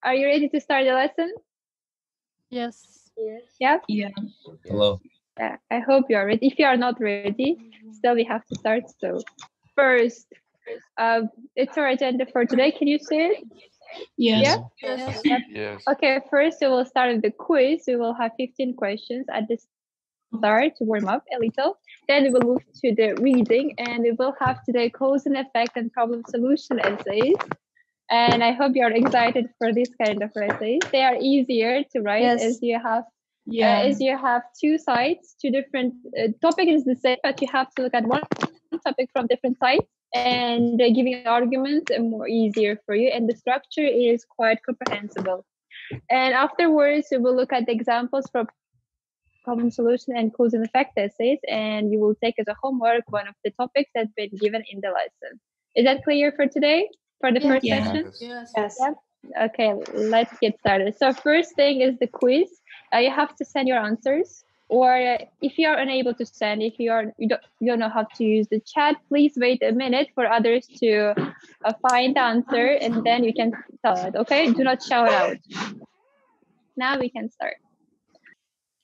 Are you ready to start the lesson? Yes. Yeah? Yeah. Hello. Yeah, I hope you are ready. If you are not ready, still we have to start. So first, it's our agenda for today. Can you say it? Yes. Yeah? Yes. Yes. Okay, first we will start with the quiz. We will have 15 questions at the start to warm up a little. Then we will move to the reading, and we will have today cause and effect and problem solution essays. And I hope you're excited for this kind of essays. They are easier to write as you have two sides, two different topic is the same, but you have to look at one topic from different sides and giving arguments more easier for you. And the structure is quite comprehensible. And afterwards, we will look at the examples from problem solution and cause and effect essays, and you will take as a homework one of the topics that's been given in the lesson. Is that clear for today? For the first section? Yes. Yeah. Okay, let's get started. So first thing is the quiz. You have to send your answers, or if you are unable to send, if you don't know how to use the chat, please wait a minute for others to find the answer, and then you can tell it. Okay, do not shout out. Now we can start.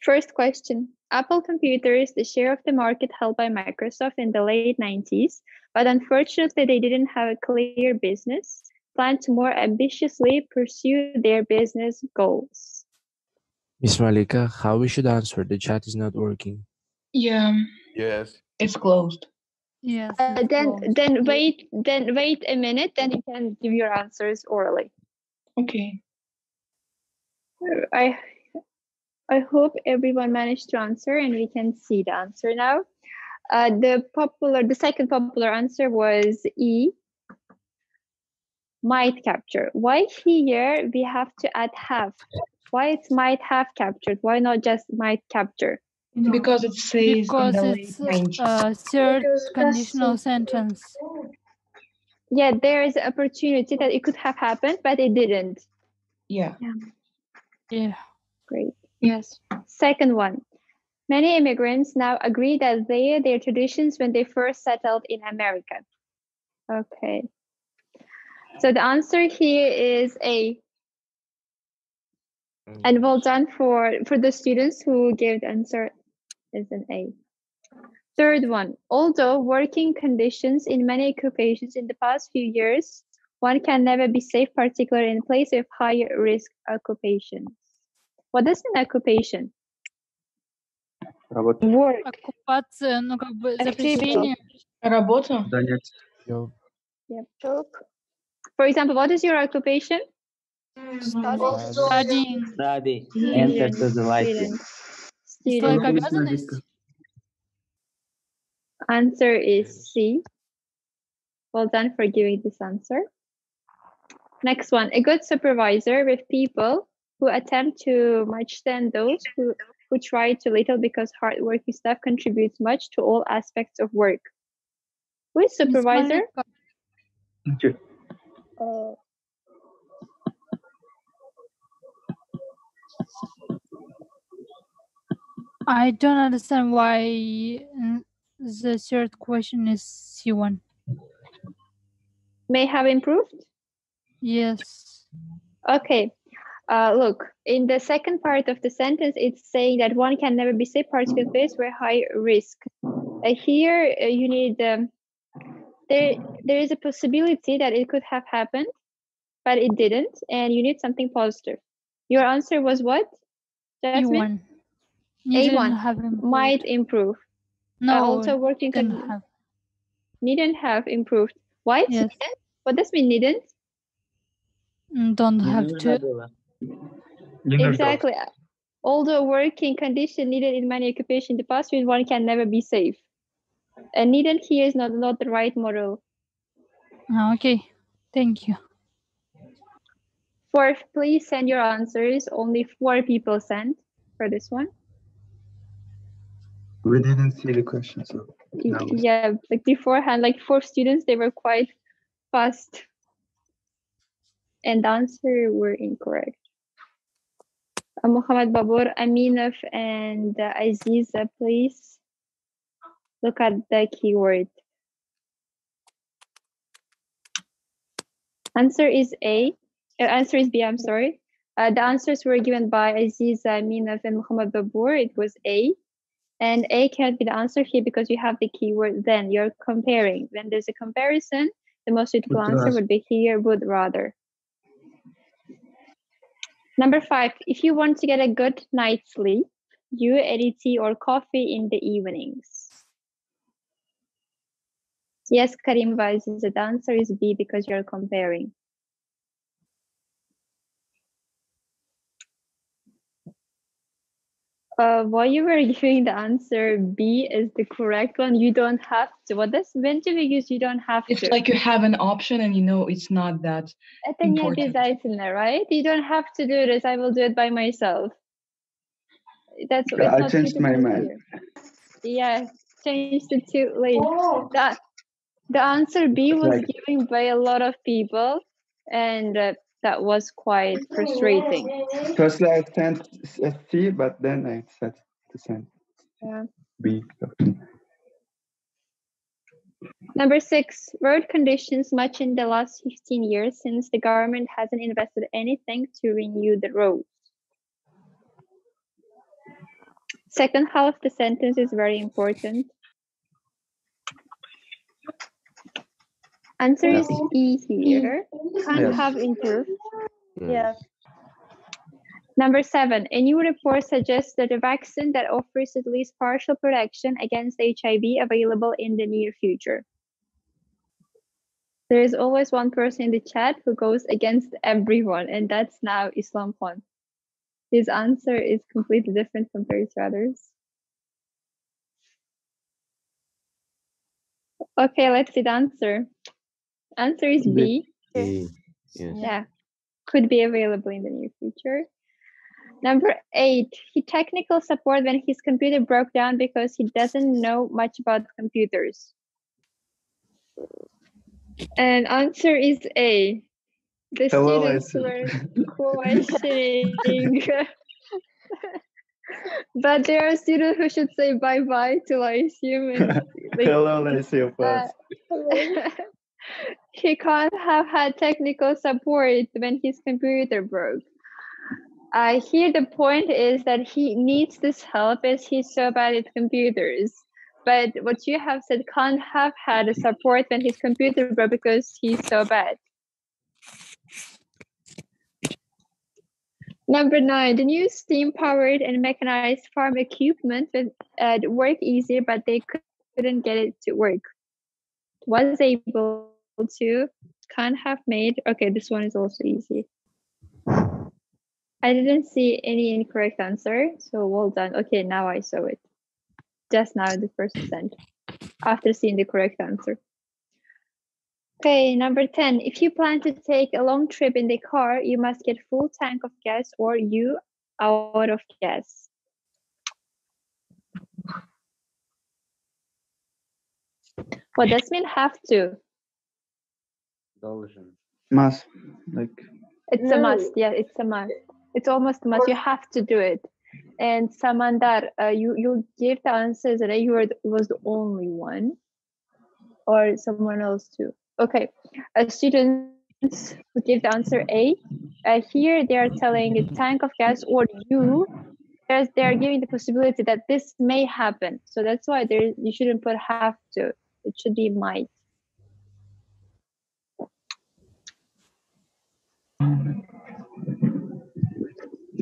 First question. Apple computers, the share of the market held by Microsoft in the late 90s, but unfortunately they didn't have a clear business plan to more ambitiously pursue their business goals. Miss Malika, how we should answer? The chat is not working. Yeah. Yes. It's closed. Yes. Then wait a minute, then you can give your answers orally. Okay. I hope everyone managed to answer and we can see the answer now. The second popular answer was E, might capture. Why here we have to add have? Why it might have captured? Why not just might capture? Because it says Because in the it's late 90s. third conditional sentence. Yeah, there is an opportunity that it could have happened, but it didn't. Yeah. Yeah. Great. Yes. Second one. Many immigrants now agree that their traditions when they first settled in America. Okay. So the answer here is A. And well done for the students who gave the answer is an A. Third one. Although working conditions in many occupations in the past few years, one can never be safe, particularly in place of higher risk occupations. What is an occupation? Work. Оккупация, ну как бы запрещение. Работа. Yep. For example, what is your occupation? Studying. Study. Enter to the life. It's like обязанность. Answer is C. Well done for giving this answer. Next one. A good supervisor with people who attempt to much than those who try too little, because hardworking staff contributes much to all aspects of work. Who is supervisor? I don't understand why the third question is C1. May have improved? Yes. Okay. Look, in the second part of the sentence, it's saying that one can never be safe, particularly faced with high risk. Here, you need there is a possibility that it could have happened, but it didn't, and you need something positive. Your answer was what, Jasmine? A1. Might improve. No, also working needn't have improved. Why? Yes. What does mean needn't? Don't have to. Exactly. Although working condition needed in many occupations in the past, one can never be safe. And needn't here is not the right model. Okay, thank you. Fourth, please send your answers. Only 4 people sent for this one. We didn't see the question, so yeah, like beforehand, like 4 students, they were quite fast, and the answer were incorrect. Muhammad Babur, Aminov, and Aziza, please look at the keyword. Answer is A. Answer is B, I'm sorry. The answers were given by Aziza, Minaf, and Muhammad Babur. It was A. And A can't be the answer here because you have the keyword then. You're comparing. When there's a comparison, the most suitable answer would be here, would rather. Number 5, if you want to get a good night's sleep, you eat tea or coffee in the evenings. Yes, Karim Vaiz, the answer is B because you're comparing. While you were giving the answer B is the correct one, you don't have to. What does Benjamin use? You don't have It's to. like you have an option and you know it's not that important. Right? You don't have to do this. I will do it by myself. That's I changed my mind. Yeah, changed it too late. The answer B was given by a lot of people, and that was quite frustrating. Firstly, I sent C, but then I said to send B. Number 6, road conditions much in the last 15 years since the government hasn't invested anything to renew the roads. Second half of the sentence is very important. Answer is E here. Can't have improved. Yes. Number 7, a new report suggests that a vaccine that offers at least partial protection against HIV available in the near future. There is always one person in the chat who goes against everyone, and that's now Islam Khan. His answer is completely different compared to others. Okay, let's see the answer. Answer is B. Yes. Yeah, could be available in the near future. Number 8, he technical support when his computer broke down because he doesn't know much about computers. And answer is A. The students were questioning. But there are students who should say bye-bye to Lyceum. Hello, Lyceum. He can't have had technical support when his computer broke. Here the point is that he needs this help as he's so bad at computers. But what you have said, can't have had a support when his computer broke because he's so bad. Number 9, the new steam-powered and mechanized farm equipment would work easier, but they couldn't get it to work. Was able to, can't have made. Okay, this one is also easy. I didn't see any incorrect answer, so well done. Okay, now I saw it. Just now, the first sent, after seeing the correct answer. Okay, number 10. If you plan to take a long trip in the car, you must get full tank of gas or you out of gas. What does mean have to? Must, It's a must. Yeah, it's a must. It's almost a must. You have to do it. And Samandar, you gave the answers and you was the only one, or someone else too. Okay, students who gave the answer A. Here they are telling a tank of gas or you. They are giving the possibility that this may happen. So that's why you shouldn't put have to. It should be might.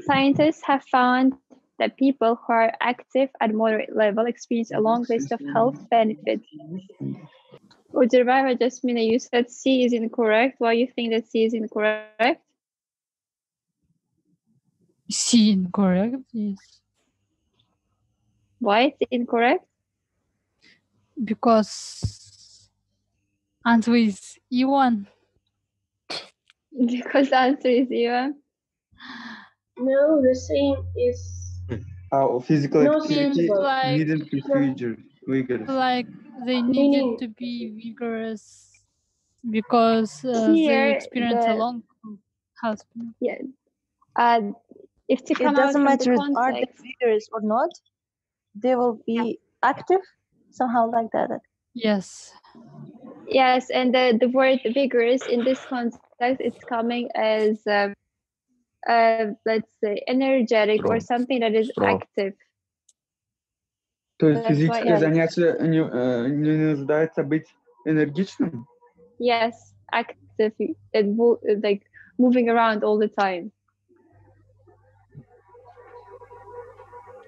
Scientists have found that people who are active at moderate level experience a long list of health benefits. Ujurbai Jasmina, you said C is incorrect. Why you think that C is incorrect? C incorrect, yes. Why it's incorrect? Because answer is E1. Because the answer is E1? No, the same is... Physical No, activity like- needed procedure. Vigorous. Like they needed to be vigorous because Here, they experience a long health. Yeah. If to It come out doesn't from matter the are they context, vigorous or not, they will be active somehow like that. Yes. yes, and the word vigorous in this context it's coming as let's say energetic or something that is active. То есть That's why физическое it's- занятие не нуждается быть энергичным? Yes, active, like moving around all the time.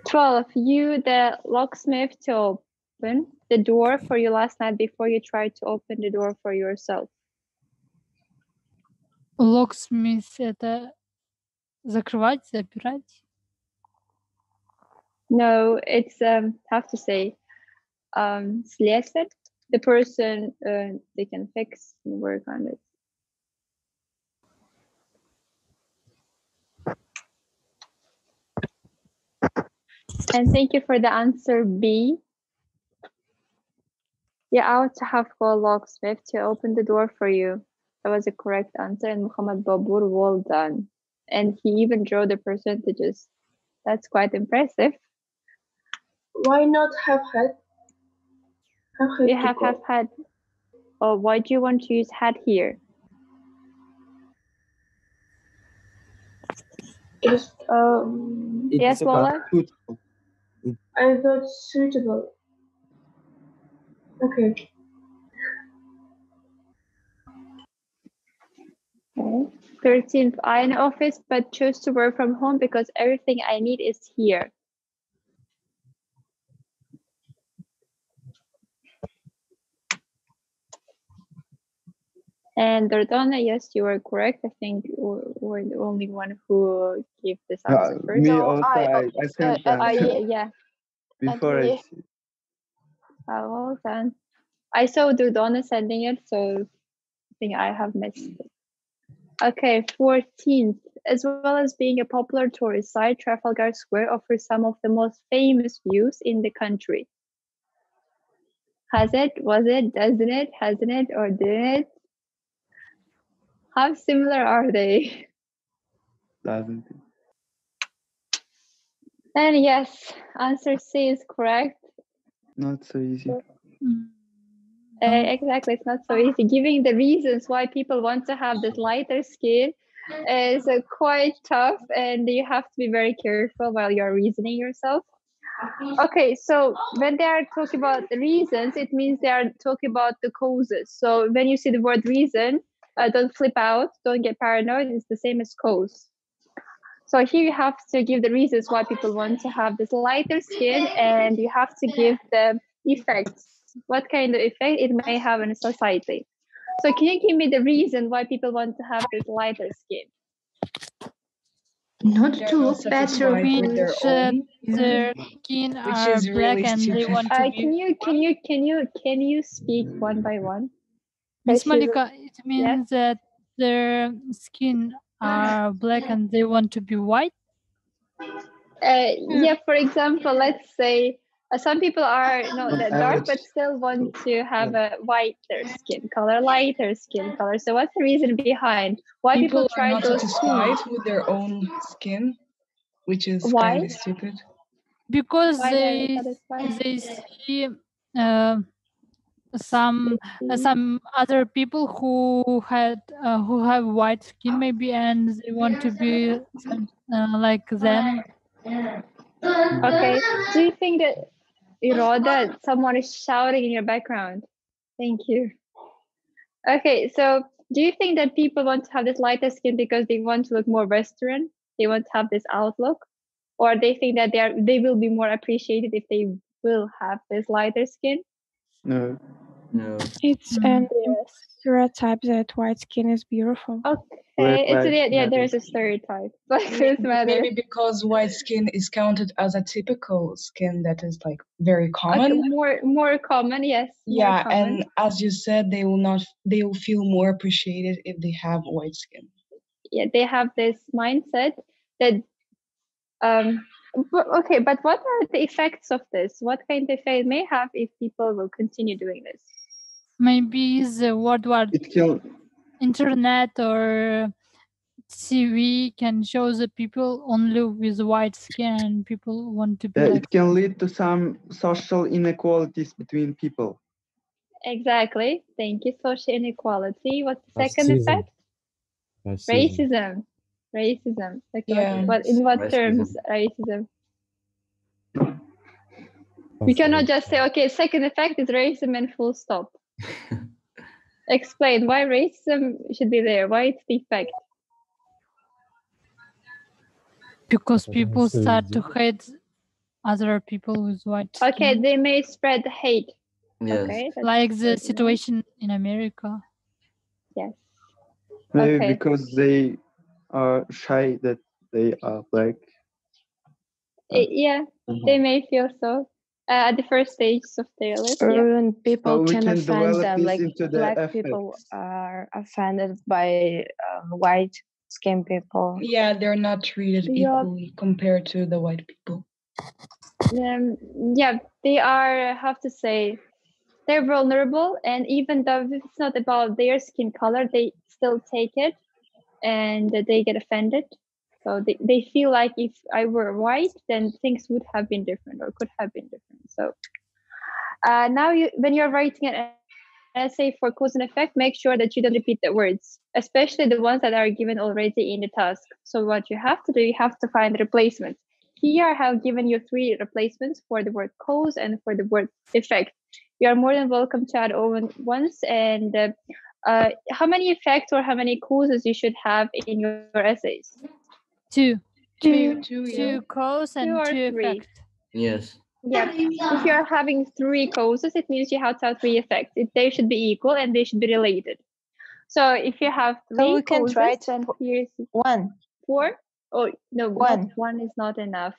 12. You, the locksmith, to open the door for you last night before you tried to open the door for yourself. Locksmith — это закрывать, запирать. No, it's have to say слесарь, the person they can fix and work on it. And thank you for the answer B. Yeah, I would have called locksmith to open the door for you. That was the correct answer. And Muhammad Babur, well done. And he even drew the percentages. That's quite impressive. Why not have had? You have had. Oh, why do you want to use had here? Just, yes, Lola? I thought suitable. Okay. Okay. 13th, I'm in office, but choose to work from home because everything I need is here. And Dordana, yes, you are correct. I think we're the only one who gave this answer first. Me No, also, I sent that Yeah. before I see. Oh, well done. I saw Dordana sending it, so I think I have missed it. Okay, 14th. As well as being a popular tourist site, Trafalgar Square offers some of the most famous views in the country. Has it, was it, doesn't it, hasn't it, or didn't it? How similar are they? Doesn't it? And yes, answer C is correct. Not so easy. Exactly, it's not so easy. Giving the reasons why people want to have this lighter skin is quite tough, and you have to be very careful while you're reasoning yourself. Okay, so when they are talking about the reasons, it means they are talking about the causes. So when you see the word reason, don't flip out, don't get paranoid. It's the same as cause. So here you have to give the reasons why people want to have this lighter skin, and you have to give the effects. What kind of effect it may have in a society. So can you give me the reason why people want to have this lighter skin? Not to look better with their own. Their skin Which are is black really and they stupid. want to be. Can you speak one by one? Miss Malika, it means that their skin are black and they want to be white. Yeah, for example, let's say some people are not that dark but still want to have a whiter skin color, lighter skin color. So what's the reason behind why people try are not those satisfied with their own skin, which is why? kind of stupid. Because Why they see some other people who have white skin maybe, and they want to be like them. Okay. Do you think that Iroda, someone is shouting in your background? Thank you. Okay, so do you think that people want to have this lighter skin because they want to look more Western? They want to have this outlook? Or they think that they will be more appreciated if they will have this lighter skin? No. It's an stereotype that white skin is beautiful. Okay, there's a stereotype. Maybe because white skin is counted as a typical skin that is like very common. Okay, more common, yes. Yeah, common. and as you said, they will feel more appreciated if they have white skin. Yeah, they have this mindset that okay, but what are the effects of this? What kind of effect it may have if people will continue doing this? Maybe the worldwide internet or TV can show the people only with white skin and people want to be like it can lead to some social inequalities between people. Exactly. Thank you. Social inequality. What's the second effect? Racism. Racism. Like Yeah. what in what Racism. terms racism? We cannot just say, okay, second effect is racism and full stop. Explain why racism should be there. Why it's the effect? Because people start to hate other people with white skin. Okay, they may spread hate. Yes. Okay, that's Like the good, situation in America. Yes. Maybe Okay. because they are shy that they are black. Yeah, they may feel so at the first stages of their life. Yeah. When people we can can offend develop them, this like into the black effects. people are offended by white skin people. Yeah, they're not treated Yeah. equally compared to the white people. Yeah, they are, have to say, they're vulnerable, and even though it's not about their skin color, they still take it and they get offended. So they feel like if I were white, then things would have been different or could have been different. So now when you're writing an essay for cause and effect, make sure that you don't repeat the words, especially the ones that are given already in the task. So what you have to do, you have to find replacements. Here I have given you 3 replacements for the word cause and for the word effect. You are more than welcome to add ones. And how many effects or how many causes you should have in your essays? 2. Yeah. 2 cause and 2 or 2 3. effect. Yes. Yeah. If you're having 3 causes, it means you have to have 3 effects. They should be equal and they should be related. So if you have 3 So we can causes, try then here's 1. 4. Oh no, 1. 1 is not enough.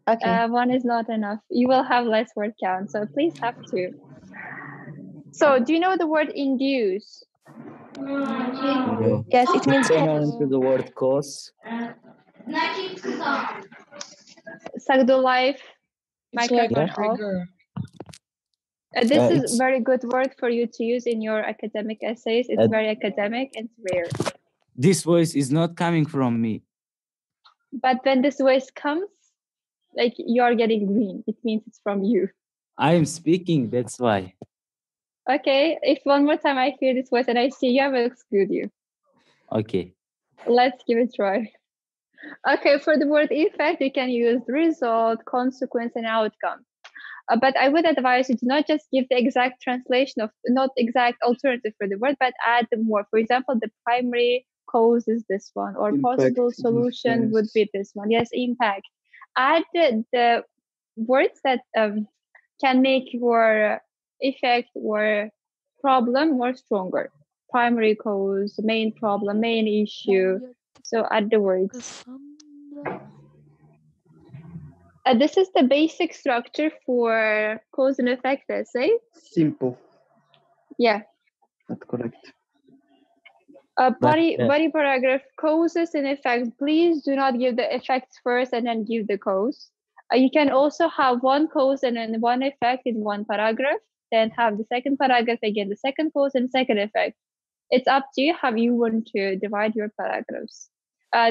Okay. 1 is not enough. You will have less word count. So please have 2. So do you know the word induce? No. Yes, it means Similar to the word cause. Sagdo life. It's like a Microphone off. trigger. This is It's- very good word for you to use in your academic essays. It's very academic and it's rare. This voice is not coming from me. But when this voice comes, like you're getting green, it means it's from you. I am speaking, that's why. Okay, if one more time I hear this voice and I see you, I will exclude you. Okay. Let's give it a try. Okay, for the word effect, you can use result, consequence, and outcome. But I would advise you to not just give the exact translation of, not exact alternative for the word, but add more. For example, the primary cause is this one, or Impact, possible solution would be this one. Yes, impact. Add the words that can make your effect or problem more stronger. Primary cause, main problem, main issue. So add the words. This is the basic structure for cause and effect essay. Simple. Yeah. That's correct. Body paragraph, causes and effects. Please do not give the effects first and then give the cause. You can also have one cause and then one effect in one paragraph, then have the second paragraph again, the second cause and second effect. It's up to you how you want to divide your paragraphs.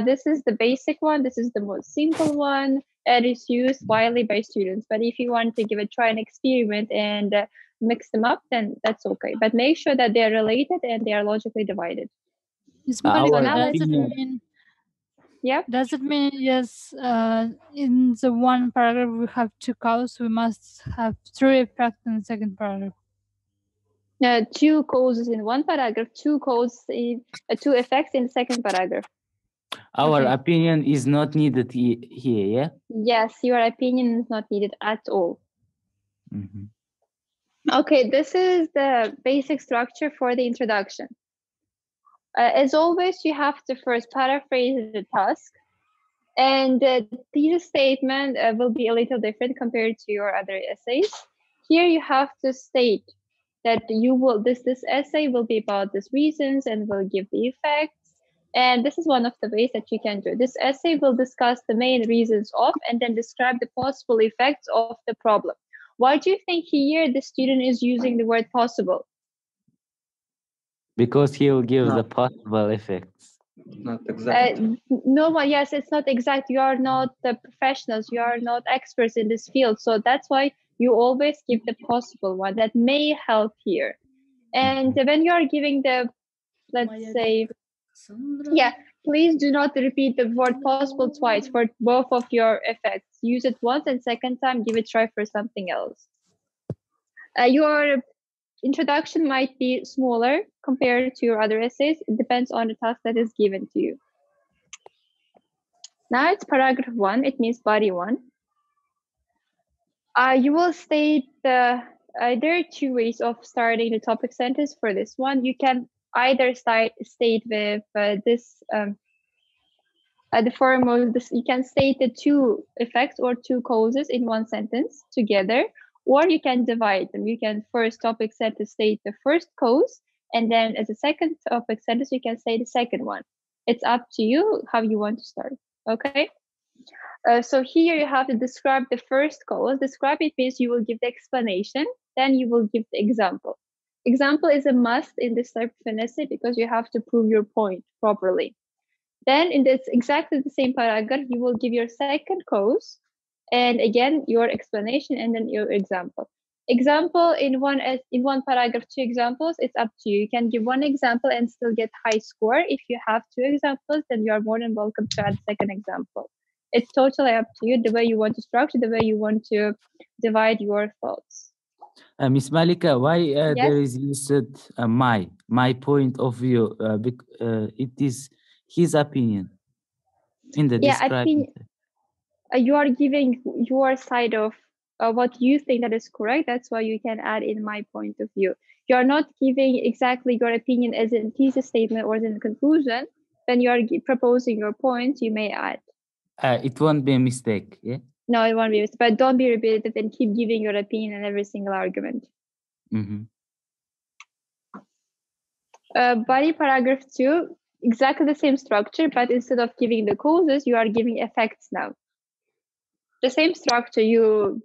This is the basic one. This is the most simple one, and it's used widely by students. But if you want to give a try and experiment and mix them up, then that's okay. But make sure that they're related and they are logically divided. Yeah. Does it mean yes? In the one paragraph we have 2 causes, we must have 3 effects in the second paragraph. 2 causes in one paragraph, 2 causes in 2 effects in the second paragraph. Our opinion is not needed here, yeah? Yes, your opinion is not needed at all. Mm-hmm. Okay, this is the basic structure for the introduction. As always, you have to first paraphrase the task. And this statement will be a little different compared to your other essays. Here you have to state that you will this essay will be about these reasons and will give the effects. And this is one of the ways that you can do. This essay will discuss the main reasons of and then describe the possible effects of the problem. Why do you think here the student is using the word possible? Because he will give the possible effects. Not exactly. Yes, it's not exact. You are not the professionals. You are not experts in this field. So that's why you always give the possible one that may help here. And when you are giving the, let's say, Yeah, please do not repeat the word possible twice for both of your effects. Use it once and second time, give it a try for something else. Your introduction might be smaller compared to your other essays. It depends on the task that is given to you. Now it's paragraph 1. It means body 1. You will state there are two ways of starting the topic sentence for this one. You can either state with the foremost. You can state the two effects or two causes in one sentence together, or you can divide them. You can first topic sentence state the first cause, and then as a second topic sentence you can say the second one. It's up to you how you want to start. Okay. So here you have to describe the first cause. Describe it means you will give the explanation, then you will give the example. Example is a must in this type of an essay because you have to prove your point properly. Then in this exactly the same paragraph, you will give your second cause, and again your explanation, and then your example. Example in one paragraph, 2 examples. It's up to you. You can give one example and still get high score. If you have 2 examples, then you are more than welcome to add second example. It's totally up to you, the way you want to structure, the way you want to divide your thoughts. Miss Malika, why Yes? there is used my point of view? It is his opinion in the description. You are giving your side of what you think that is correct. That's why you can add in my point of view. You are not giving exactly your opinion as a thesis statement or as a conclusion. When you are proposing your points, you may add. It won't be a mistake, yeah? No, it won't be, but don't be repetitive and keep giving your opinion in every single argument. Mm-hmm. Body paragraph 2, exactly the same structure, but instead of giving the causes, you are giving effects now. The same structure, you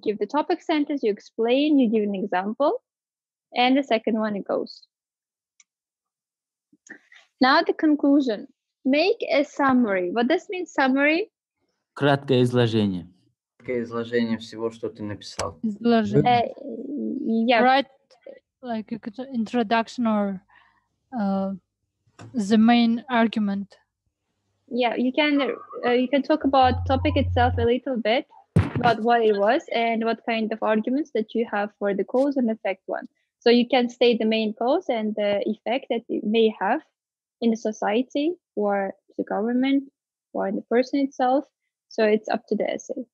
give the topic sentence, you explain, you give an example, and the second one it goes. Now the conclusion. Make a summary. What does mean summary? Краткое изложение. Краткое изложение всего, что ты написал. Yeah. Right, like introduction or the main argument. Yeah, you can talk about topic itself a little bit, about what it was and what kind of arguments that you have for the cause and effect one. So you can state the main cause and the effect that it may have in the society or the government or in the person itself. So it's up to the essay.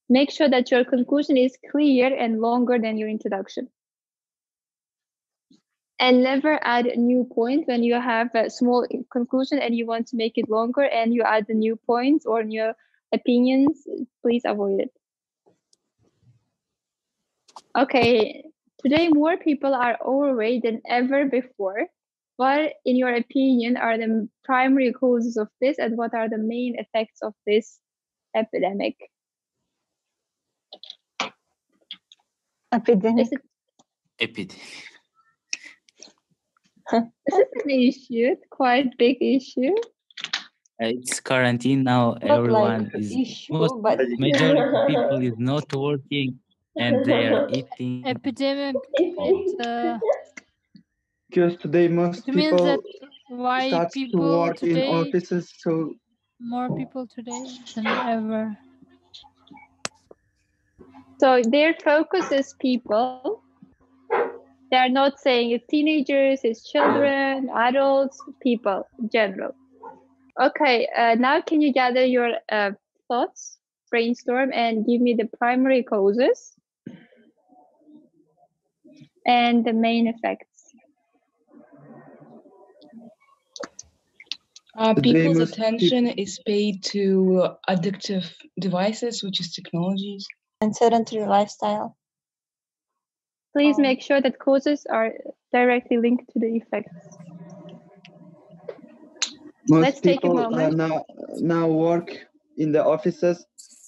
Make sure that your conclusion is clear and longer than your introduction. And never add a new point when you have a small conclusion and you want to make it longer and you add the new points or new opinions. Please avoid it. Okay, today more people are overweight than ever before. What, in your opinion, are the primary causes of this, and what are the main effects of this epidemic? Epidemic. Epidemic. This is an issue, quite big issue. It's quarantine now. Not Everyone like is issue, but majority of people is not working and they are eating. Epidemic. Because today most It means that people why start to people work in today, offices, so more people today than ever. So their focus is people. They're not saying it's teenagers, it's children, adults, people in general. Okay, now can you gather your thoughts, brainstorm, and give me the primary causes and the main effects? People's attention is paid to addictive devices, which is technologies. And sedentary lifestyle. Please make sure that causes are directly linked to the effects. most people now work in the offices,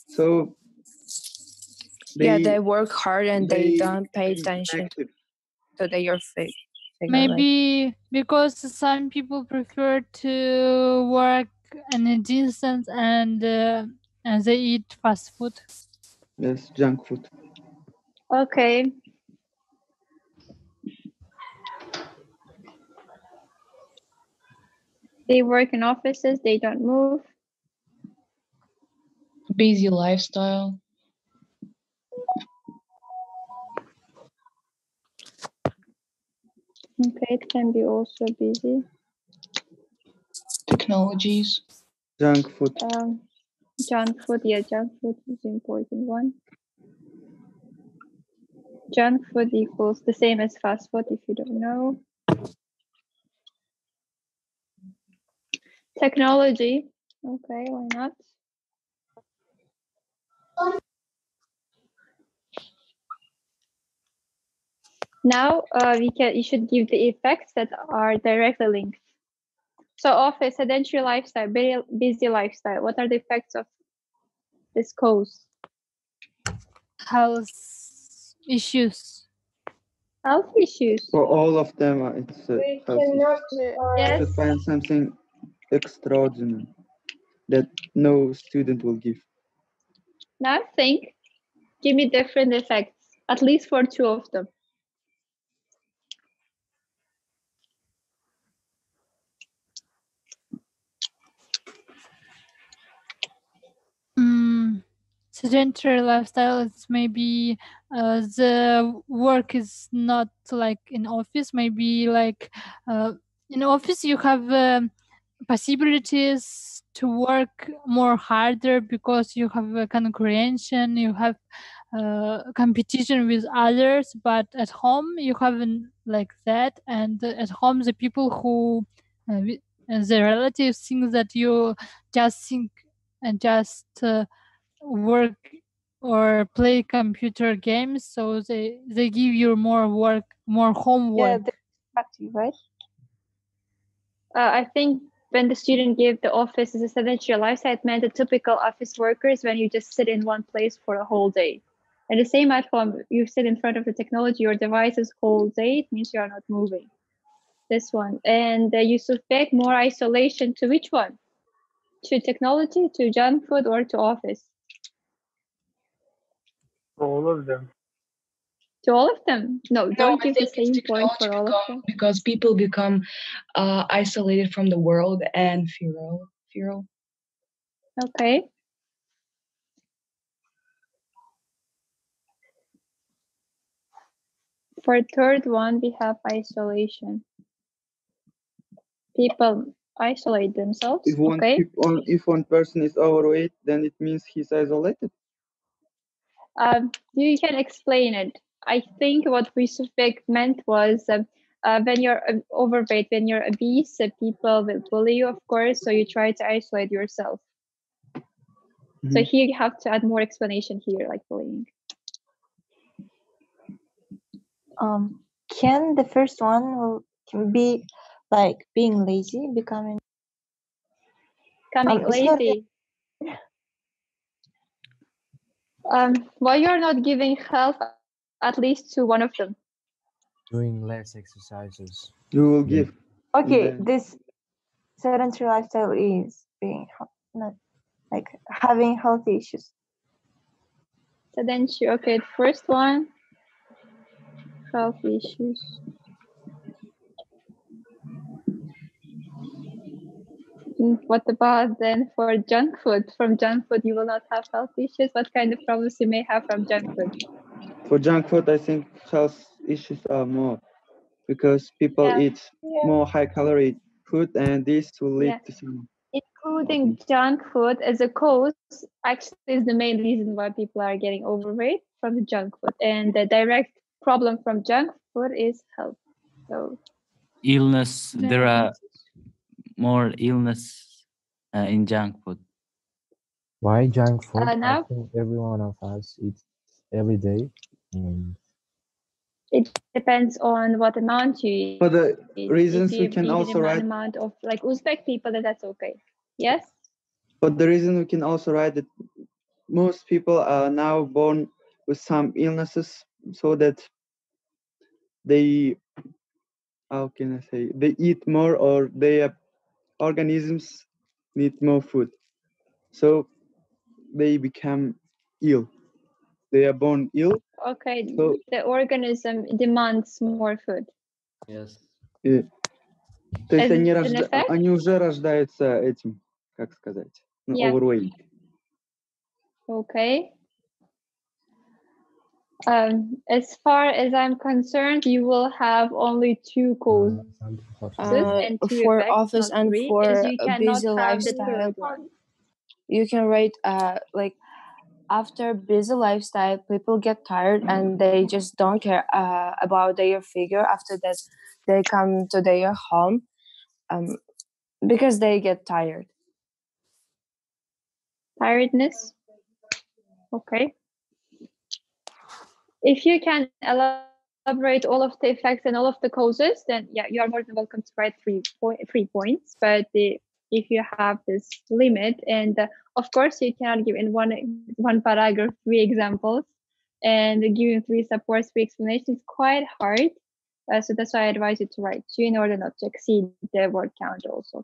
so they work hard and they don't pay attention to their fake. Maybe because some people prefer to work in a distance and they eat fast food. Yes, junk food. Okay. They work in offices, they don't move. Busy lifestyle. Okay, it can be also busy. Technologies. Junk food. Junk food, yeah, junk food is the important one. Junk food equals the same as fast food if you don't know. Technology, okay, why not? Now you should give the effects that are directly linked. So office, sedentary lifestyle, busy lifestyle. What are the effects of this cause? Health issues. Health issues. For all of them, it's We health cannot. issues. Yes. To find something extraordinary that no student will give. Now think. Give me different effects, at least for two of them. Sedentary lifestyle is maybe the work is not like in office. Maybe like in office you have possibilities to work more harder because you have a concurrence, you have competition with others, but at home you haven't like that, and at home the people who the relatives think that you just think and just work or play computer games, so they give you more work, more homework. Yeah, that's right. I think when the student gave the office as a sedentary lifestyle, it meant the typical office workers when you just sit in one place for a whole day. And the same at home, you sit in front of the technology or devices whole day, it means you are not moving. This one. And you suspect more isolation to which one? To technology, to junk food, or to office? All of them. To all of them? No, don't give the same point for all of them. Because people become isolated from the world and feral. Okay. For third one, we have isolation. People isolate themselves. If one person is overweight, then it means he's isolated. You can explain it. I think what we suspect meant was when you're overweight, when you're obese, people will bully you, of course, so you try to isolate yourself. Mm-hmm. So here you have to add more explanation here, like bullying. Can the first one can be like being lazy, becoming lazy? Why you're not giving health at least to one of them? Doing less exercises. You will give. Okay, this sedentary lifestyle is being not like having health issues. Sedentary. Okay, the first one, health issues. What about then for junk food? From junk food, you will not have health issues. What kind of problems you may have from junk food? For junk food, I think health issues are more because people eat more high-calorie food, and this will lead to some. Including junk food as a cause actually is the main reason why people are getting overweight from the junk food, and the direct problem from junk food is health. So illness. There are more illness in junk food. Why junk food? Now, I think every one of us eats every day. It depends on what amount you eat. For the reasons we can also write amount of like Uzbek people, that's okay. Yes. But the reason we can also write that most people are now born with some illnesses, so that they, how can I say, they eat more or their organisms need more food, so they become ill. They are born ill. Okay, so the organism demands more food. Yes. Yeah. То есть As an effect? они уже рождаются этим, как сказать, Yeah. overweight. Okay. As far as I'm concerned, you will have only 2 causes and 2 for effects, office not and 3, for as you a cannot busy have the lifestyle, third one. you can write like after busy lifestyle, people get tired and they just don't care about their figure. After that, they come to their home because they get tired. Tiredness. Okay. If you can elaborate all of the effects and all of the causes, then yeah, you are more than welcome to write 3 points. But if you have this limit, and of course you cannot give in one paragraph 3 examples, and giving 3 supports, 3 explanations is quite hard. So that's why I advise you to write 2 in order not to exceed the word count also.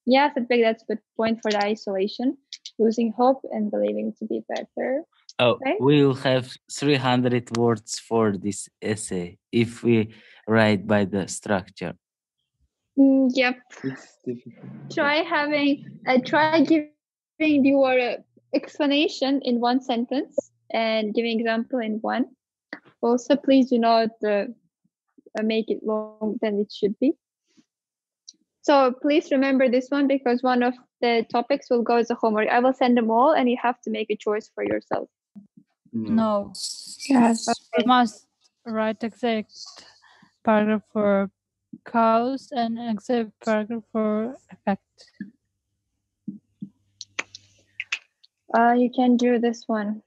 Yes, I think that's a good point for the isolation. Losing hope and believing to be better. Oh, Okay. we'll have 300 words for this essay if we write by the structure. Yep. It's difficult. Try giving your explanation in 1 sentence and giving example in 1. Also, please do not make it long than it should be. So please remember this one because one of the topics will go as a homework. I will send them all and you have to make a choice for yourself. No. Yes. You must write exact paragraph for cause and exact paragraph for effect. You can do this one.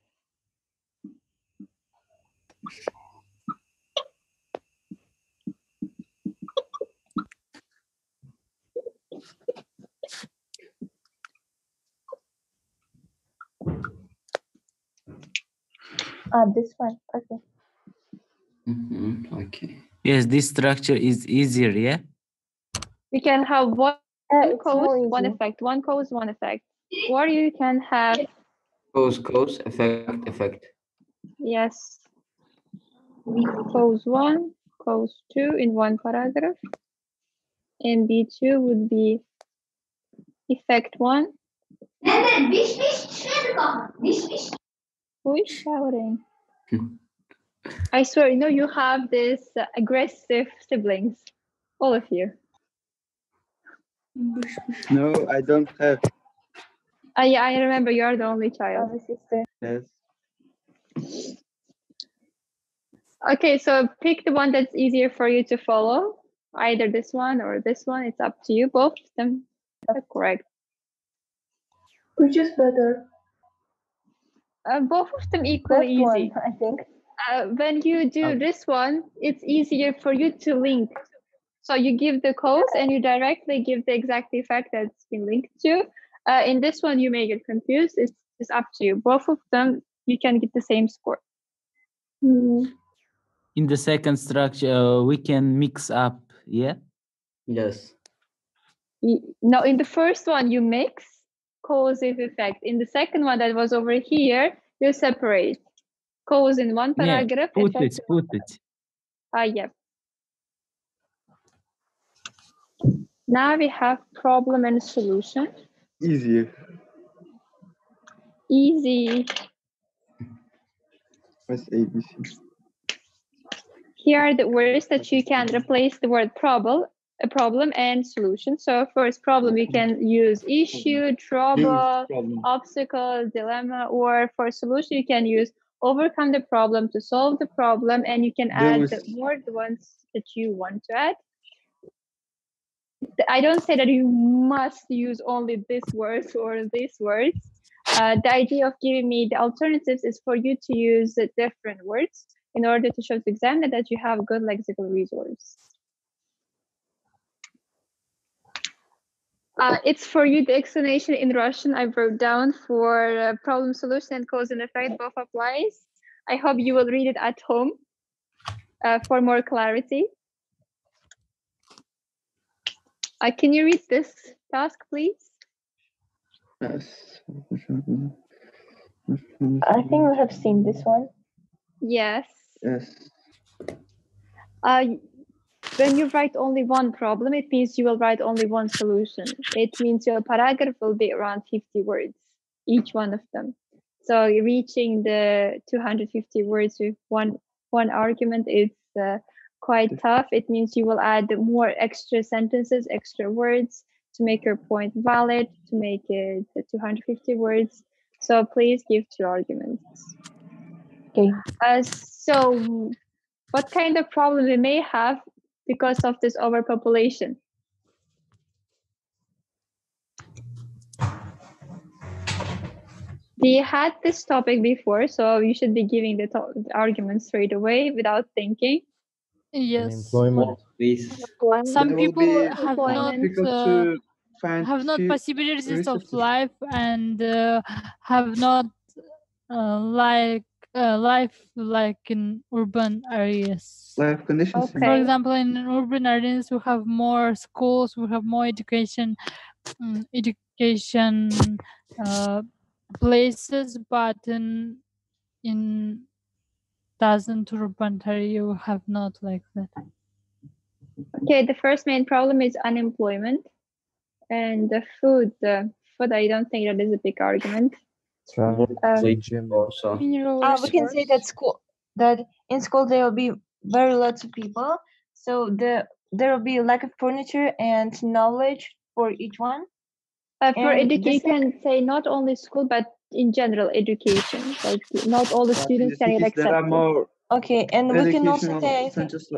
This one. Okay. Okay. Yes, this structure is easier, yeah? You can have one It's cause, more one easy. effect, one cause, one effect. Or you can have, Cause, effect, effect. yes, cause 1, cause 2 in 1 paragraph. And B2 would be effect 1. Who is shouting? I swear, you have this aggressive siblings, all of you. No, I don't have. Yeah, I remember you are the only child. Yes. Okay, so pick the one that's easier for you to follow. Either this one or this one. It's up to you. Both of them are correct. Which is better? Both of them equally easy. One, I think. When you do this one, it's easier for you to link. So you give the cause and you directly give the exact effect that's been linked to. In this one, you may get confused. It's up to you. Both of them, you can get the same score. In the second structure, we can mix up, yeah? Yes. No, in the first one, you mix causative effect. In the second one that was over here, you separate. Cause in 1 paragraph. Yeah, put it. Yep. Now we have problem and solution. Easier. Easy. What's ABC? Here are the words that you can replace the word problem and solution. So first problem, you can use issue, trouble, obstacle, dilemma, or for solution, you can use overcome the problem to solve the problem, and you can add the ones that you want to add. I don't say that you must use only this words or these words. The idea of giving me the alternatives is for you to use the different words in order to show to the examiner that you have a good lexical resource. It's for you, the explanation in Russian I wrote down for problem solution and cause and effect both applies. I hope you will read it at home for more clarity. Can you read this task, please? Yes. I think we have seen this one. Yes. Yes. when you write only one problem, it means you will write only one solution. It means your paragraph will be around 50 words, each one of them. So reaching the 250 words with one argument is quite tough. It means you will add more extra sentences, extra words to make your point valid, to make it 250 words. So please give 2 arguments. Okay. So what kind of problem we may have because of this overpopulation? We had this topic before, so you should be giving the argument straight away without thinking. Yes. Employment. Some There will people be have not difficult to find possibilities of resources. life and have not life like in urban areas. Life conditions. For example, in urban areas, we have more schools, we have more education places, but in doesn't urban area you have not like that. Okay, the first main problem is unemployment, and the food. I don't think that is a big argument. We can say that in school there will be very lots of people, so there will be lack of furniture and knowledge for each one. For education, you can say not only school, but in general education. Like not all the students can get accepted. There are more and we can also say centers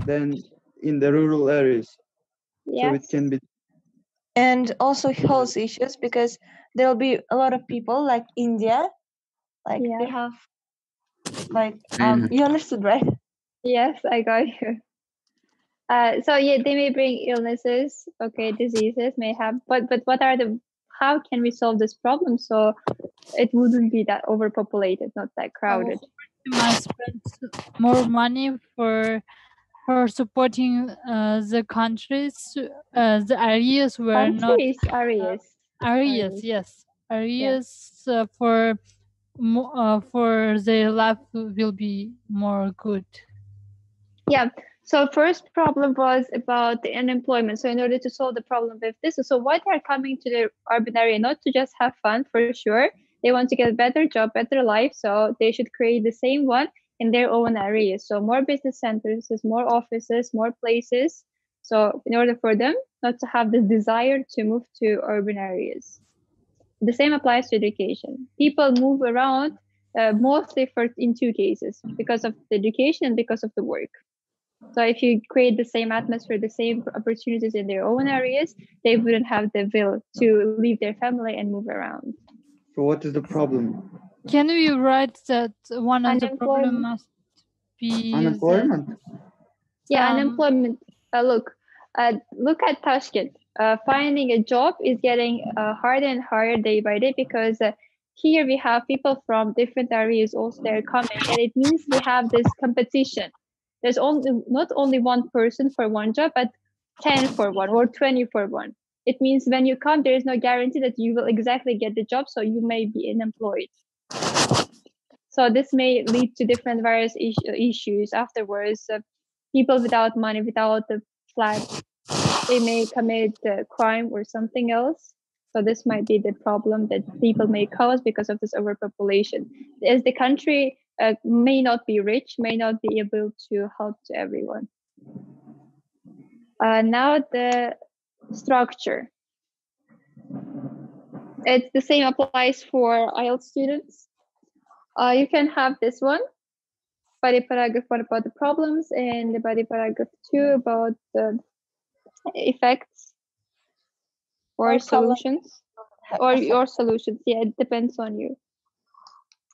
than in the rural areas. Yes. So it can be. And also health issues, because there will be a lot of people like India, like they have you understood, right? Yes, I got you. So yeah, they may bring illnesses, diseases may have, but what are how can we solve this problem so it wouldn't be that overpopulated, not that crowded? We must spend more money for supporting the countries, the areas where for their life will be more good. Yeah. So first problem was about the unemployment. So in order to solve the problem with this, so why they are coming to the urban area, not to just have fun, for sure. They want to get a better job, better life. So they should create the same one in their own areas. So more business centers, more offices, more places. So in order for them not to have this desire to move to urban areas. The same applies to education. People move around mostly in 2 cases, because of the education and because of the work. So if you create the same atmosphere, the same opportunities in their own areas, they wouldn't have the will to leave their family and move around. So what is the problem? Can we write that one of the problem must be unemployment? Unemployment. Look at Tashkent. Finding a job is getting harder and harder day by day, because here we have people from different areas also they're coming, and it means we have this competition. There's not only one person for one job, but 10 for one or 20 for one. It means when you come, there is no guarantee that you will exactly get the job, so you may be unemployed. So this may lead to different various issues afterwards. People without money, without the flat, they may commit crime or something else. So this might be the problem that people may cause because of this overpopulation. As the country may not be rich, may not be able to help to everyone. Now the structure. It's the same applies for IELTS students. You can have this one, body paragraph 1 about the problems, and the body paragraph 2 about the effects or solutions, or your solutions. Yeah, it depends on you.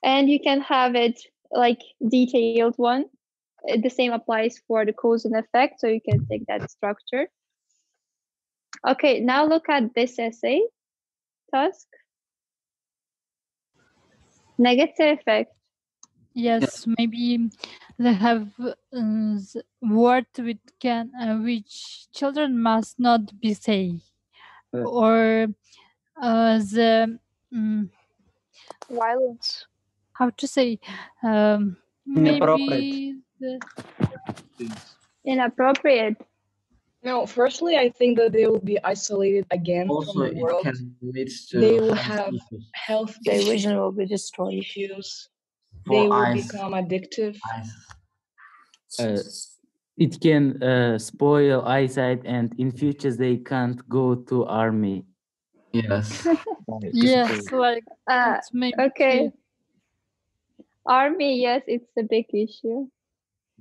And you can have it like detailed one. The same applies for the cause and effect, so you can take that structure. Okay, now look at this essay task. Negative effect. Yes, maybe they have word which children must not be say, or the violence. How to say? Maybe Inappropriate. No, firstly, I think that they will be isolated again Also, from the it world. can lead They to will health have issues health The issues. vision will be destroyed. They for will eyes. become addictive. It can spoil eyesight, and in future they can't go to army. Yes. Yes, like it's maybe Okay. Army, yes, it's a big issue.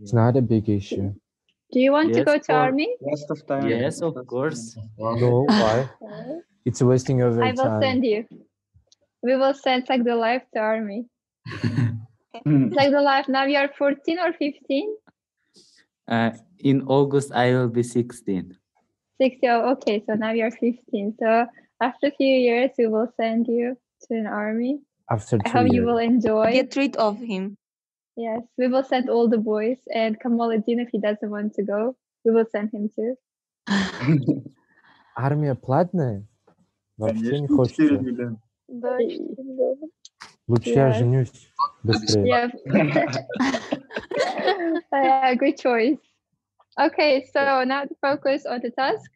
It's not a big issue. Do you want to Yes, go to for- army? Rest of time. Yes, of course. No, why? It's wasting of I your will time. send you. We will send Tag the Life to army. Tag the Life, now you are 14 or 15? In August, I will be 16. 60, oh, okay, so now you're 15. So after a few years, we will send you to an army. After I 2 hope you years. will enjoy. Get rid of him. Yes, we will send all the boys, and Kamaluddin, if he doesn't want to go, we will send him too. Армия платная? Вообще не Конечно, 4 хочется. миллиона. Лучше я Yes. женюсь быстрее. Yeah. Yeah, good choice. Okay, so now to focus on the task.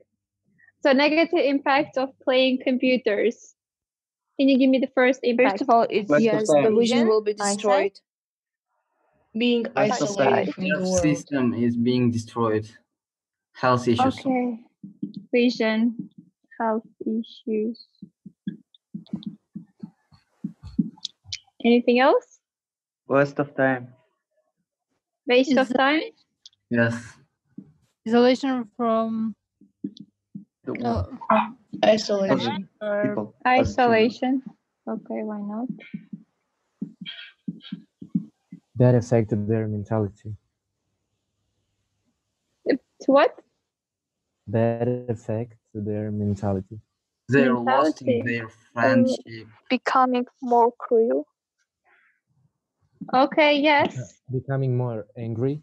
So negative impact of playing computers. Can you give me the first impact? First of all, it's Yes, the vision will be destroyed. Being Rest of time. isolated from the Nerve world. system is being destroyed. Health issues. Okay. Vision, health issues. Anything else? Waste of time. Waste of time? Yes. isolation from The world. Isolation. People. Isolation. Okay, why not? That affected their mentality. To what? That affects their mentality. They're Mentality. losing their friendship. Becoming more cruel. Okay, yes. Becoming more angry.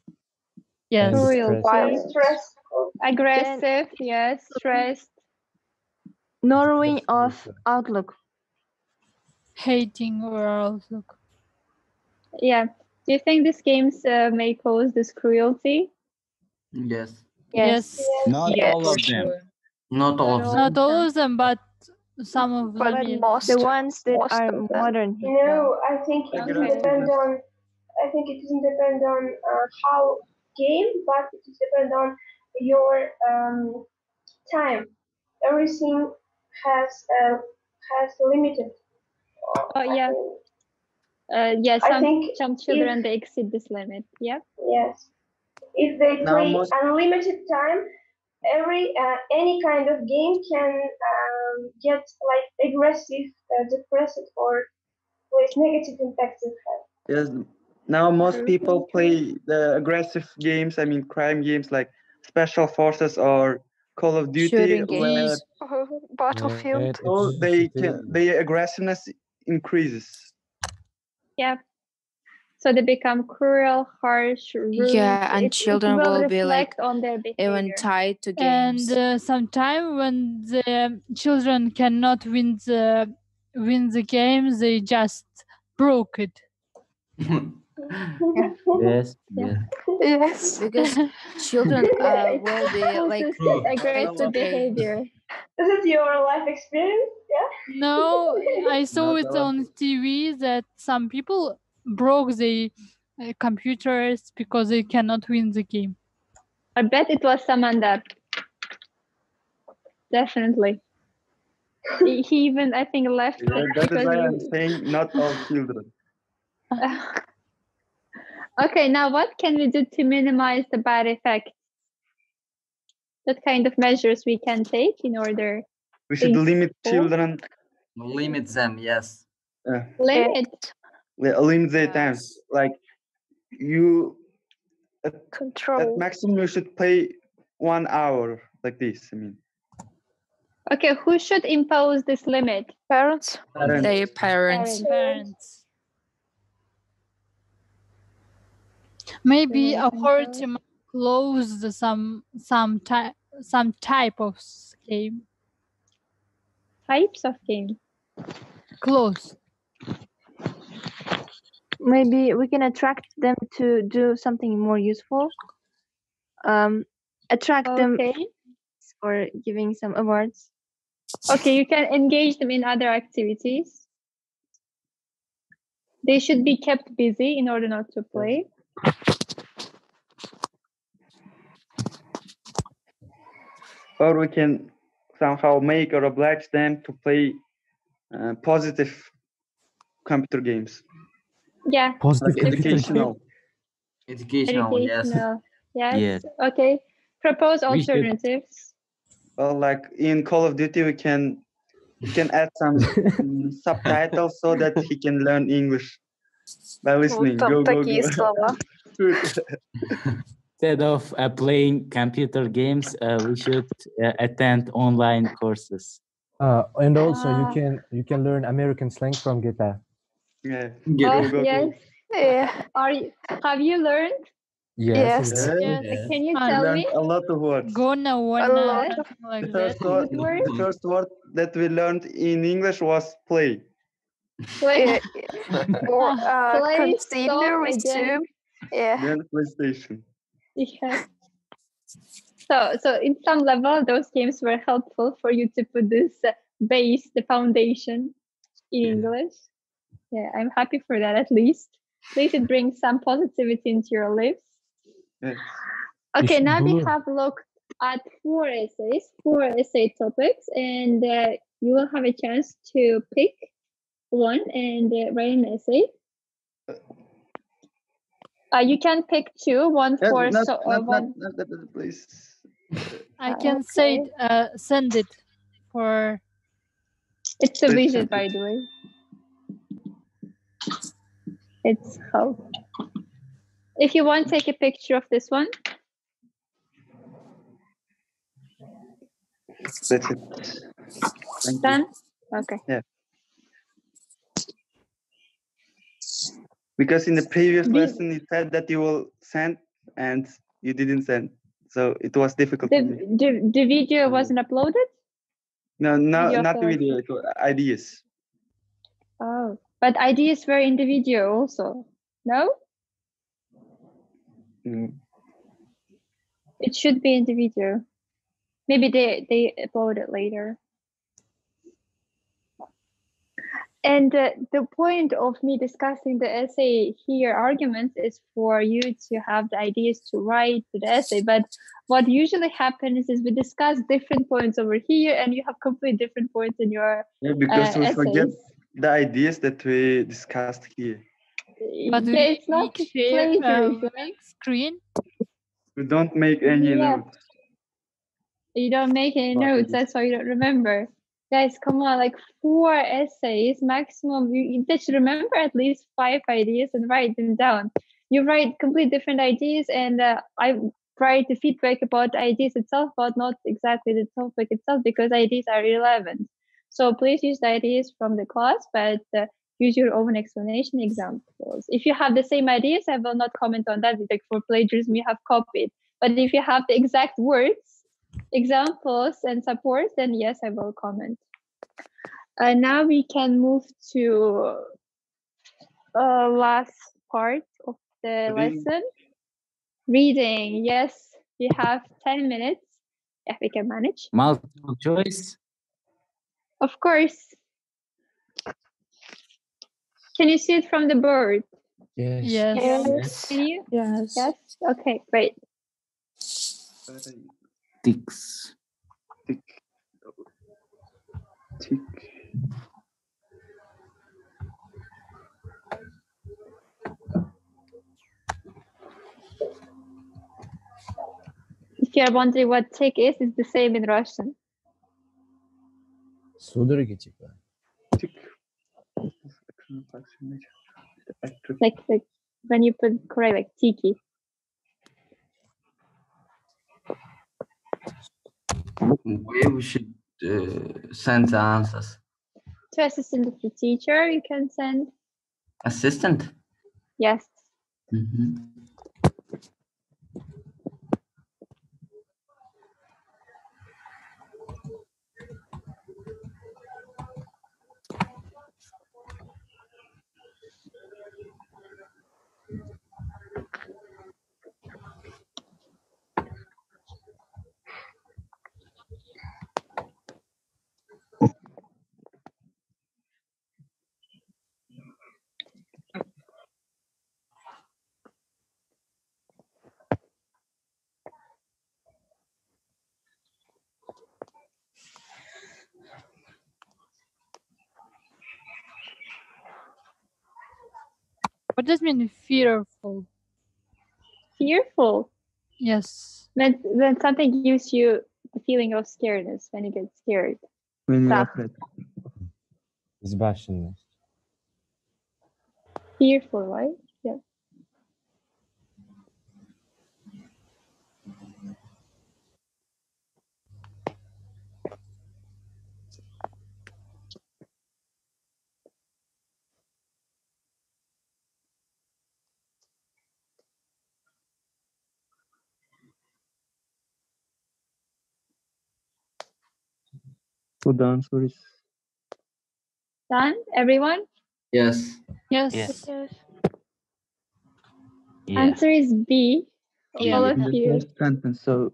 Yes. and Cruel, stressed. Stressful. aggressive, yes, stressed. Narrowing of outlook. Hating or outlook. Yeah. Do you think these games may cause this cruelty? Yes. Yes. Not all of them. Not all of them. Not all of them, but some of them. But yes. most, The ones that most are of them. modern. No, I think it doesn't depend on. I think it doesn't depend on how game, but it depends on your time. Everything has limited. Oh, yeah. Yeah, I think some children, they exceed this limit. Yeah. Yes. If they Now play most- unlimited time, any kind of game can get like aggressive, depressed, or with negative impacts. Yes. Now most people play the aggressive games. I mean, crime games like Special Forces or Call of Duty, Shooting where games. Battlefield. all their aggressiveness increases. Yeah. So they become cruel, harsh, rude. Yeah, and children it will will be like reflect on their behavior. even tied to And games. sometimes when the children cannot win the game, they just broke it. Yes. Yeah. Yes. Because children will be like This aggressive behavior. Is it your life experience? Yeah. No, I saw Not it all. on TV that some people broke the computers because they cannot win the game. I bet it was Samandar. Definitely. He even, I think, left Yeah, it that is because why I'm saying not all children. Okay, now what can we do to minimize the bad effects? What kind of measures we can take in order We should to limit control? children. Limit them, yes. Limit. Limit their times. Like you at Control. maximum you should play 1 hour like this. I mean, Okay, who should impose this limit? Parents. Their parents. Parents. Maybe authority might close some type of game. Types of game. Close. Maybe we can attract them to do something more useful. attract them Okay. or giving some awards. Okay, you can engage them in other activities. They should be kept busy in order not to play. Or we can somehow make or oblige them to play positive computer games. Yeah. Positive Like educational. Educational, yes. Educational. Yes. Yes. Okay. Propose We should- alternatives. Well, like in Call of Duty, we can add some subtitles so that he can learn English by listening. Там Go, go, такие go. слова. Instead of playing computer games, we should attend online courses. And also you can learn American slang from GTA. Yeah. Oh, yes. Yeah. Have you learned? Yes. Can you I tell learned me? a lot of words. Gonna, wanna, like that. The first word that we learned in English was play. Play. Or Play, consider, stop, resume. Yeah. Then PlayStation. Yeah. So in some level, those games were helpful for you to put this base, the foundation in English. Yeah, I'm happy for that at least. At least it brings some positivity into your lives. Yes. Okay, now we Blue. have looked at 4 essay topics, and you will have a chance to pick one and write an essay. You can pick 2, one for one. Not, please. I can say send it for. It's a vision, by the way. It's how. If you want, take a picture of this one. That's it. Thank Done? you. Okay. Yeah. Because in the previous lesson you said that you will send and you didn't send, so it was difficult for me. The video wasn't uploaded? No, Video not the upload. video. It was ideas. Oh, but ideas were in the video also. No? It should be in the video. Maybe they upload it later. And the point of me discussing the essay here, arguments, is for you to have the ideas to write the essay. But what usually happens is we discuss different points over here, and you have completely different points in your Because we forget essays. the ideas that we discussed here. But Yeah, it's not share plagiarism. screen. We don't make any Yeah. notes. You don't make any Not notes, ideas. that's why you don't remember. Guys, come on, like 4 essays maximum. You just remember at least 5 ideas and write them down. You write complete different ideas, and I write the feedback about the ideas itself, but not exactly the topic itself, because ideas are irrelevant. So please use the ideas from the class, but use your own explanation examples. If you have the same ideas, I will not comment on that. Like for plagiarism, you have copied. But if you have the exact words, examples, and support, then yes, I will comment. Now we can move to last part of the lesson. Reading. Yes, we have 10 minutes if we can manage. Multiple choice. Of course. Can you see it from the board? Yes. Yes. Can you? Yes. Yes. Okay, great. Ticks. Tick. Tick. If you're wondering what tick is, it's the same in Russian. Судороги типа. Like when you put correct, like tiki. Where we should send the answers? To assistant of the teacher, you can send. Assistant? Yes. Mhm. What does mean fearful? Fearful. Yes. When something gives you the feeling of scaredness, when you get scared. When you're Strach. afraid. Безбашенность. Fearful, right? Yeah. So the answer is Done, everyone? Yes. Yes. Yes. Yeah. Answer is B. Yeah. All of in the you. first sentence, so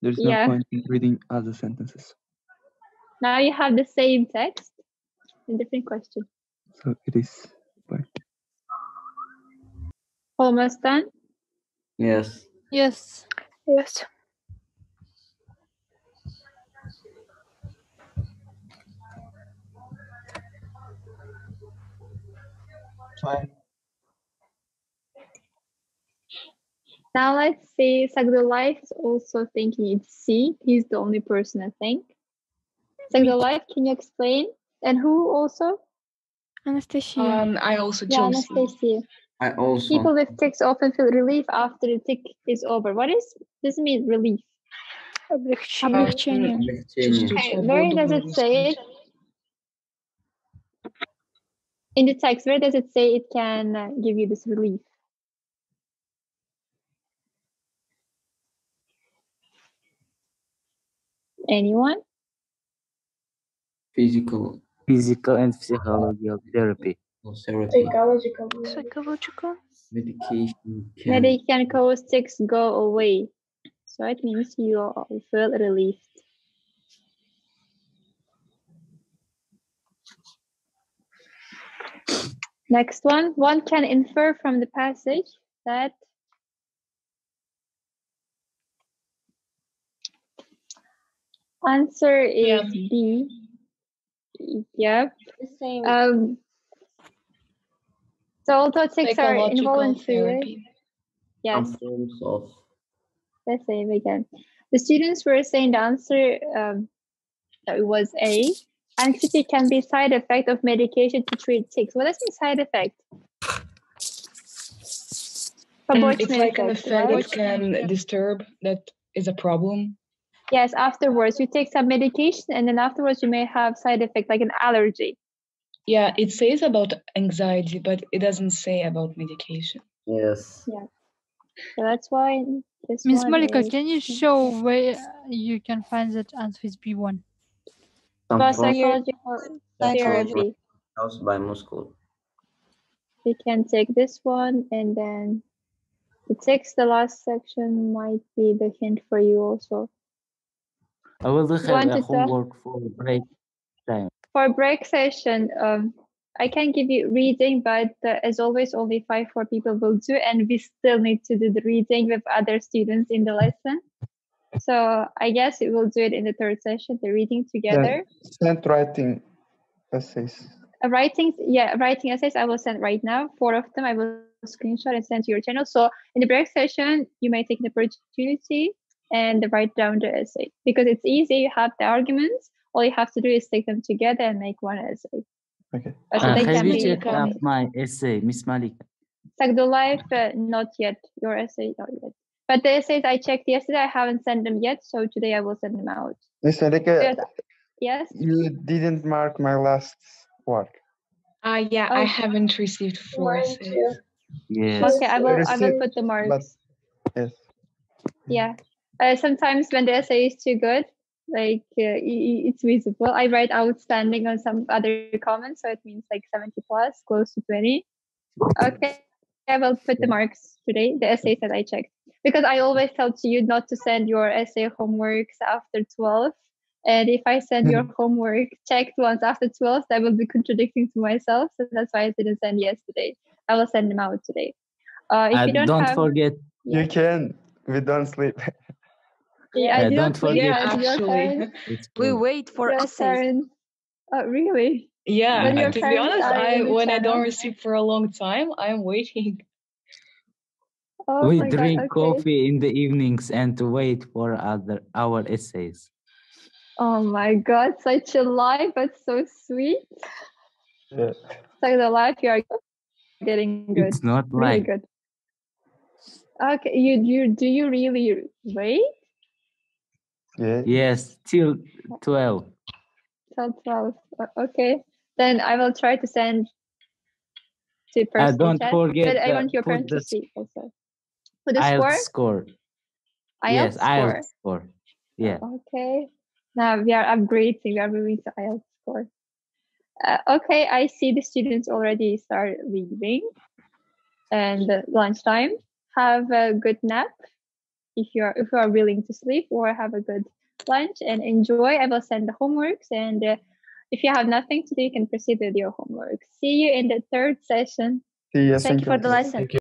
there's no Yeah. point in reading other sentences. Now you have the same text, a different question. So it is fine. Almost done? Yes. Yes. Yes. Fine. Now let's see. Sagdullah is also thinking it's C. He's the only person, I think. Sagdullah, can you explain? And who also? Anastasia. I also Yeah, chose C. Anastasia. I also. People with tics often feel relief after the tic is over. What does it mean, relief? Облегчение. Okay, where does it say it? In the text, where does it say it can give you this relief? Anyone? Physical and psychological therapy. therapy. Psychological. Medication Medication cause tics go away. So it means you feel relieved. Next one. One can infer from the passage that answer is B. Yep. The same. So although tics are Psychological involuntary, therapy. yes, Some forms of. let's say it again. The students were saying the answer that it was A. Anxiety can be side effect of medication to treat tics. What does mean side effect? It's like an effect, effect right? that can disturb, that is a problem. Yes, afterwards you take some medication and then afterwards you may have side effect like an allergy. Yeah, it says about anxiety, but it doesn't say about medication. Yes. Yeah. So that's why this Miss one Malika, is can you show where you can find that answer is B1? Some for forms psychological therapy. caused by muscle. We can take this one and then the text, the last section might be the hint for you also. I will You have want a to talk homework for break time. for break session? I can give you reading, but as always, only 4 people will do, and we still need to do the reading with other students in the lesson. So I guess we will do it in the third session, the reading together. Send writing essays. Writing essays I will send right now. 4 of them I will screenshot and send to your channel. So in the break session, you may take the opportunity and write down the essay because it's easy. You have the arguments. All you have to do is take them together and make one essay. Okay. So they Have can you be checked out my essay, Miss Malika? Sagdullah, not yet. Your essay, not yet. But the essays I checked yesterday, I haven't sent them yet. So today I will send them out. Miss Malika, Yes. you didn't mark my last work. Yeah, I haven't received 4 essays. Yes. Okay, I will put the marks. Yes. Yeah. Sometimes when the essay is too good, like it's visible. I write outstanding on some other comments, so it means like 70 plus, close to 20. Okay, I will put the marks today, the essays that I checked. Because I always tell to you not to send your essay homeworks after 12. And if I send your homework checked once after 12, that will be contradicting to myself. So that's why I didn't send yesterday. I will send them out today. If you don't have... forget. You can. We don't sleep. Yeah, I don't forget. Actually, We wait for essays. Oh, really? Yeah, But your to be parents honest, are in the when I don't channel? receive for a long time, I'm waiting. Oh We my God, drink okay. coffee in the evenings and to wait for our essays. Oh my God, such a lie, but so sweet. Yeah. It's like the life you are getting good. It's not Really like good. Okay, do you really wait Yeah. yes till 12. till 12? Okay, then I will try to send to personal Don't chat, forget but I want your put parents to the see also. For the IELTS score? score. Yes, IELTS score. IELTS score. Yeah. Okay. Now we are upgrading. We are moving to IELTS score. Okay, I see the students already start leaving, and lunchtime. Have a good nap if you are willing to sleep, or have a good lunch and enjoy. I will send the homeworks, and if you have nothing to do, you can proceed with your homework. See you in the third session. See ya. Thank you for the lesson. Thank you.